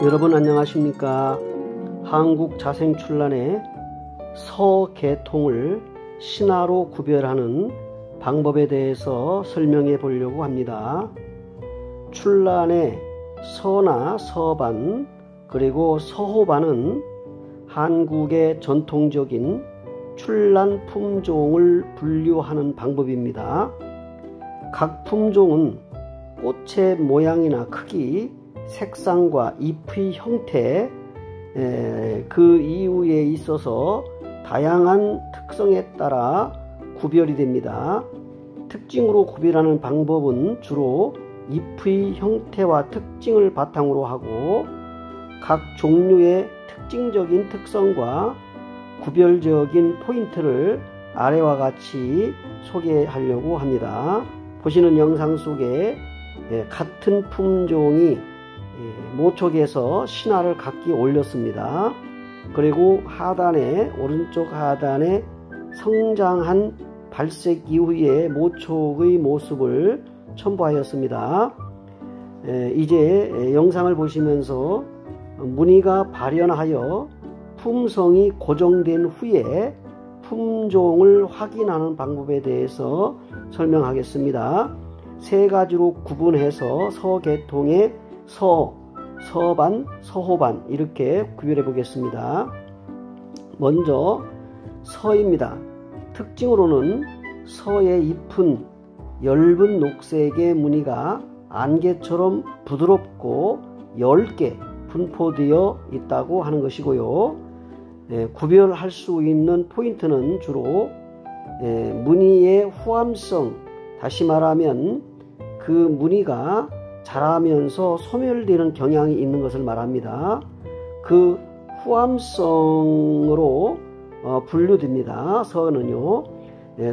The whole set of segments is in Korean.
여러분 안녕하십니까? 한국자생출란의 서계통을 신화로 구별하는 방법에 대해서 설명해 보려고 합니다. 출란의 서나 서반 그리고 서호반은 한국의 전통적인 출란 품종을 분류하는 방법입니다. 각 품종은 꽃의 모양이나 크기, 색상과 잎의 형태, 그 이유에 있어서 다양한 특성에 따라 구별이 됩니다. 특징으로 구별하는 방법은 주로 잎의 형태와 특징을 바탕으로 하고 각 종류의 특징적인 특성과 구별적인 포인트를 아래와 같이 소개하려고 합니다. 보시는 영상 속에 같은 품종이 모촉에서 신화를 각기 올렸습니다. 그리고 하단에 오른쪽 하단에 성장한 발색 이후의 모촉의 모습을 첨부하였습니다. 이제 영상을 보시면서 무늬가 발현하여 품성이 고정된 후에 품종을 확인하는 방법에 대해서 설명하겠습니다. 세 가지로 구분해서 서계통의 서반, 서호반 이렇게 구별해 보겠습니다. 먼저 서입니다. 특징으로는 서의 잎은 엷은 녹색의 무늬가 안개처럼 부드럽고 엷게 분포되어 있다고 하는 것이고요. 구별할 수 있는 포인트는 주로 무늬의 후암성, 다시 말하면 그 무늬가 자라면서 소멸되는 경향이 있는 것을 말합니다. 그 후암성으로 분류됩니다. 서는요.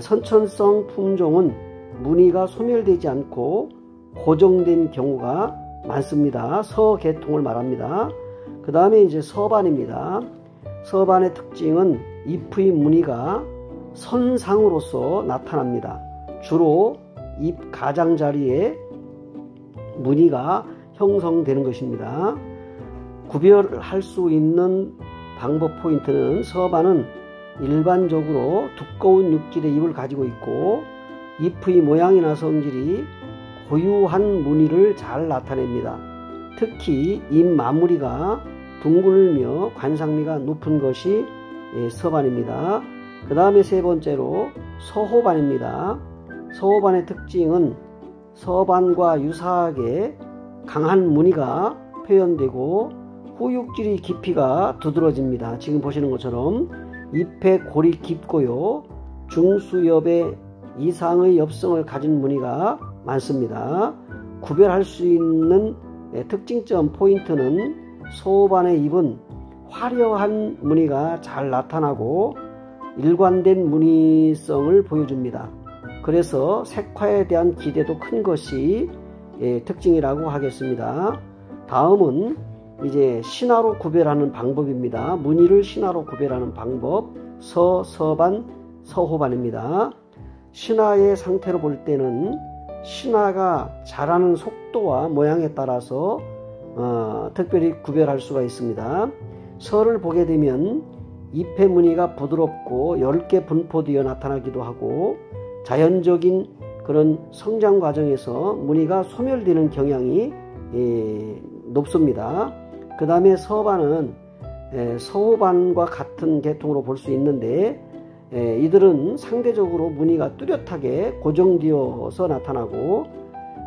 선천성 품종은 무늬가 소멸되지 않고 고정된 경우가 많습니다. 서계통을 말합니다. 그 다음에 이제 서반입니다. 서반의 특징은 잎의 무늬가 선상으로서 나타납니다. 주로 잎 가장자리에 무늬가 형성되는 것입니다. 구별할 수 있는 방법 포인트는 서반은 일반적으로 두꺼운 육질의 잎을 가지고 있고 잎의 모양이나 성질이 고유한 무늬를 잘 나타냅니다. 특히 잎 마무리가 둥글며 관상미가 높은 것이 서반입니다. 그 다음에 세 번째로 서호반입니다. 서호반의 특징은 서반과 유사하게 강한 무늬가 표현되고 후육질의 깊이가 두드러집니다. 지금 보시는 것처럼 잎의 골이 깊고요. 중수엽의 이상의 엽성을 가진 무늬가 많습니다. 구별할 수 있는 특징점 포인트는 서호반의 잎은 화려한 무늬가 잘 나타나고 일관된 무늬성을 보여줍니다. 그래서 색화에 대한 기대도 큰 것이 특징이라고 하겠습니다. 다음은 이제 신화로 구별하는 방법입니다. 무늬를 신화로 구별하는 방법, 서반, 서호반입니다. 신화의 상태로 볼 때는 신화가 자라는 속도와 모양에 따라서 특별히 구별할 수가 있습니다. 서를 보게 되면 잎의 무늬가 부드럽고 엷게 분포되어 나타나기도 하고 자연적인 그런 성장 과정에서 무늬가 소멸되는 경향이 높습니다. 그 다음에 서반은 서호반과 같은 계통으로 볼 수 있는데 이들은 상대적으로 무늬가 뚜렷하게 고정되어서 나타나고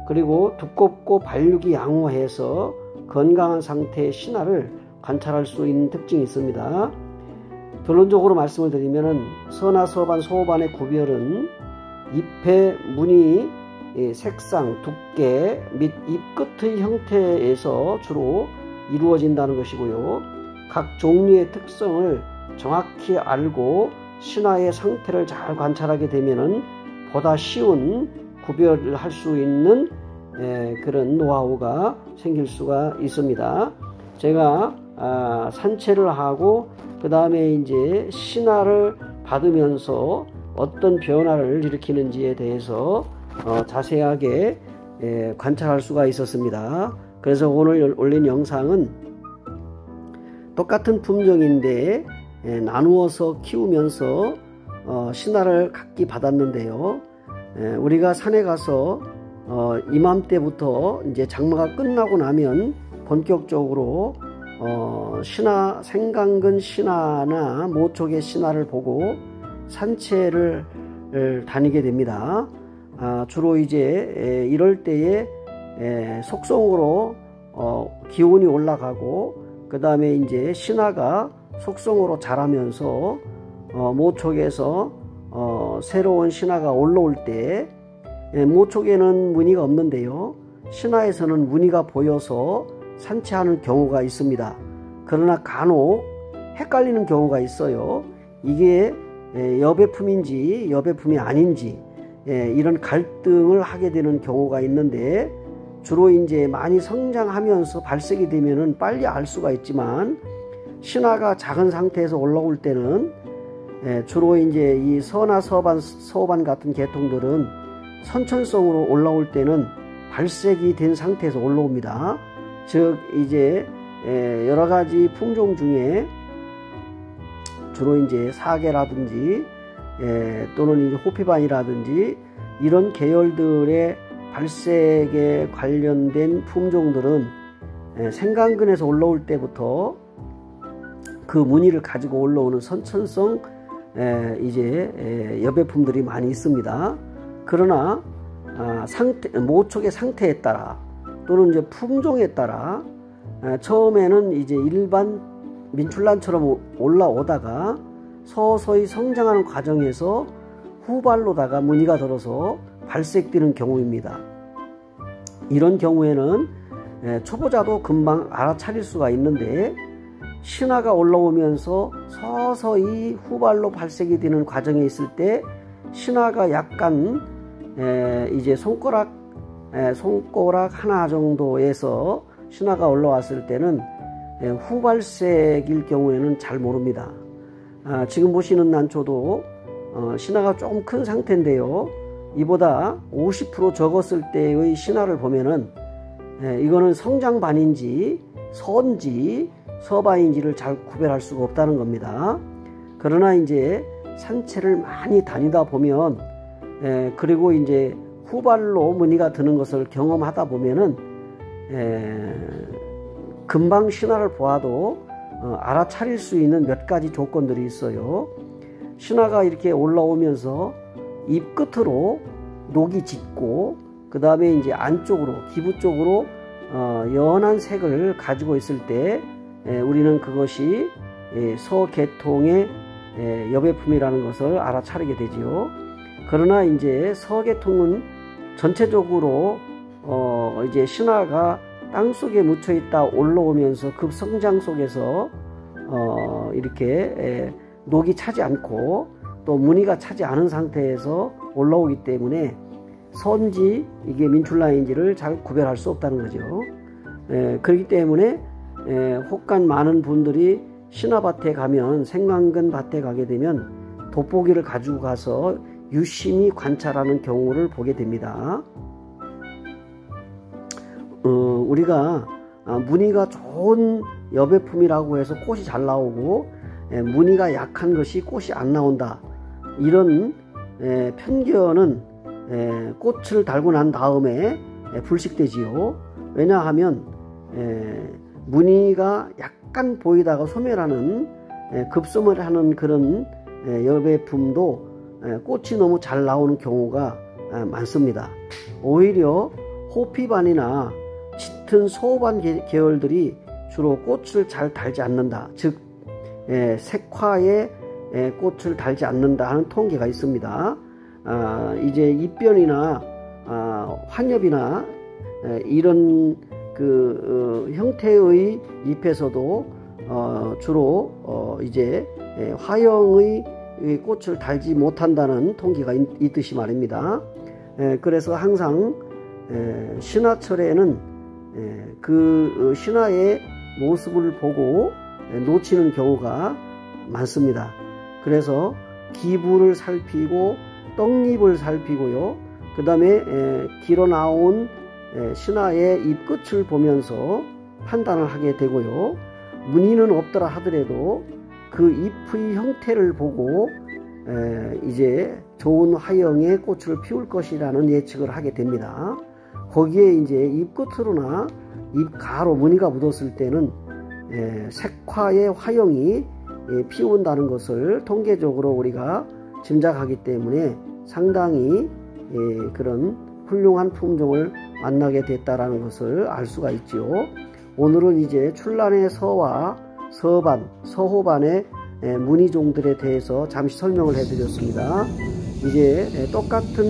그리고 두껍고 발육이 양호해서 건강한 상태의 신화를 관찰할 수 있는 특징이 있습니다. 결론적으로 말씀을 드리면 서나 서반, 서호반의 구별은 잎의 무늬, 색상, 두께 및 잎 끝의 형태에서 주로 이루어진다는 것이고요. 각 종류의 특성을 정확히 알고 신화의 상태를 잘 관찰하게 되면 보다 쉬운 구별을 할 수 있는 그런 노하우가 생길 수가 있습니다. 제가 산채를 하고 그 다음에 이제 신화를 받으면서 어떤 변화를 일으키는지에 대해서 자세하게 관찰할 수가 있었습니다. 그래서 오늘 올린 영상은 똑같은 품종인데 나누어서 키우면서 신화를 각기 받았는데요. 우리가 산에 가서 이맘때부터 이제 장마가 끝나고 나면 본격적으로 신화, 생강근 신화나 모촉의 신화를 보고 산채를 다니게 됩니다. 주로 이제 이럴 때에 속성으로 기온이 올라가고 그 다음에 이제 신화가 속성으로 자라면서 모촉에서 새로운 신화가 올라올 때 모촉에는 무늬가 없는데요. 신화에서는 무늬가 보여서 산채하는 경우가 있습니다. 그러나 간혹 헷갈리는 경우가 있어요. 이게 여배품인지 여배품이 아닌지 이런 갈등을 하게 되는 경우가 있는데, 주로 이제 많이 성장하면서 발색이 되면은 빨리 알 수가 있지만 신화가 작은 상태에서 올라올 때는 주로 이제 이 서나 서반 같은 계통들은 선천성으로 올라올 때는 발색이 된 상태에서 올라옵니다. 즉 이제 여러 가지 품종 중에 주로 이제 사계라든지 또는 이제 호피반이라든지 이런 계열들의 발색에 관련된 품종들은 생강근에서 올라올 때부터 그 무늬를 가지고 올라오는 선천성 이제 여배품들이 많이 있습니다. 그러나 모촉의 상태에 따라 또는 이제 품종에 따라 처음에는 이제 일반 민출란처럼 올라오다가 서서히 성장하는 과정에서 후발로다가 무늬가 들어서 발색되는 경우입니다. 이런 경우에는 초보자도 금방 알아차릴 수가 있는데, 신화가 올라오면서 서서히 후발로 발색이 되는 과정에 있을 때 신화가 약간 이제 손가락 하나 정도에서 신화가 올라왔을 때는 후발색일 경우에는 잘 모릅니다. 지금 보시는 난초도 신화가 조금 큰 상태인데요. 이보다 50% 적었을 때의 신화를 보면은 이거는 성장반인지 선지 서반인지를 잘 구별할 수가 없다는 겁니다. 그러나 이제 산채를 많이 다니다 보면 그리고 이제 후발로 무늬가 드는 것을 경험하다 보면은 금방 신화를 보아도 알아차릴 수 있는 몇 가지 조건들이 있어요. 신화가 이렇게 올라오면서 잎 끝으로 녹이 짙고 그 다음에 이제 안쪽으로 기부 쪽으로 연한 색을 가지고 있을 때 우리는 그것이 서계통의 여배품이라는 것을 알아차리게 되지요. 그러나 이제 서계통은 전체적으로 이제 신화가 땅속에 묻혀 있다 올라오면서 급성장 속에서 이렇게 녹이 차지 않고 또 무늬가 차지 않은 상태에서 올라오기 때문에 선지 이게 민출라인지를 잘 구별할 수 없다는 거죠. 그렇기 때문에 혹간 많은 분들이 신화밭에 가면, 생강근 밭에 가게 되면 돋보기를 가지고 가서 유심히 관찰하는 경우를 보게 됩니다. 우리가 무늬가 좋은 여배품이라고 해서 꽃이 잘 나오고 무늬가 약한 것이 꽃이 안 나온다, 이런 편견은 꽃을 달고 난 다음에 불식되지요. 왜냐하면 무늬가 약간 보이다가 소멸하는 급소멸 하는 그런 여배품도 꽃이 너무 잘 나오는 경우가 많습니다. 오히려 호피반이나 짙은 소반 계열들이 주로 꽃을 잘 달지 않는다, 즉 색화에 꽃을 달지 않는다 하는 통계가 있습니다. 이제 잎변이나 환엽이나 이런 그 형태의 잎에서도 주로 이제 화형의 꽃을 달지 못한다는 통계가 있듯이 말입니다. 그래서 항상 신화철에는 그 신화의 모습을 보고 놓치는 경우가 많습니다. 그래서 기부를 살피고 떡잎을 살피고요. 그 다음에 길어 나온 신화의 잎끝을 보면서 판단을 하게 되고요. 무늬는 없더라 하더라도 그 잎의 형태를 보고 이제 좋은 화형의 꽃을 피울 것이라는 예측을 하게 됩니다. 거기에 이제 잎 끝으로나 잎 가로 무늬가 묻었을 때는 색화의 화형이 피운다는 것을 통계적으로 우리가 짐작하기 때문에 상당히 그런 훌륭한 품종을 만나게 됐다라는 것을 알 수가 있지요. 오늘은 이제 출란의 서와 서반, 서호반의 무늬종들에 대해서 잠시 설명을 해드렸습니다. 이제 똑같은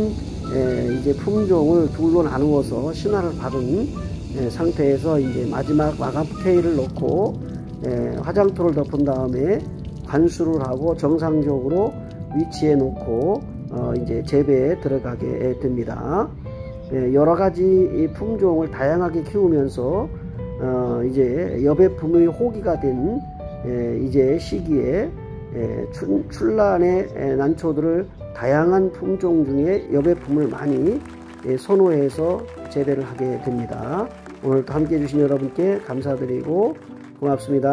이제 품종을 둘로 나누어서 신화를 받은 상태에서 이제 마지막 마감테일을 넣고 화장토를 덮은 다음에 관수를 하고 정상적으로 위치해 놓고 이제 재배에 들어가게 됩니다. 여러 가지 품종을 다양하게 키우면서 이제 여배품의 호기가 된 이제 시기에 출란의 난초들을 다양한 품종 중에 여배품을 많이 선호해서 재배를 하게 됩니다. 오늘도 함께 해주신 여러분께 감사드리고 고맙습니다.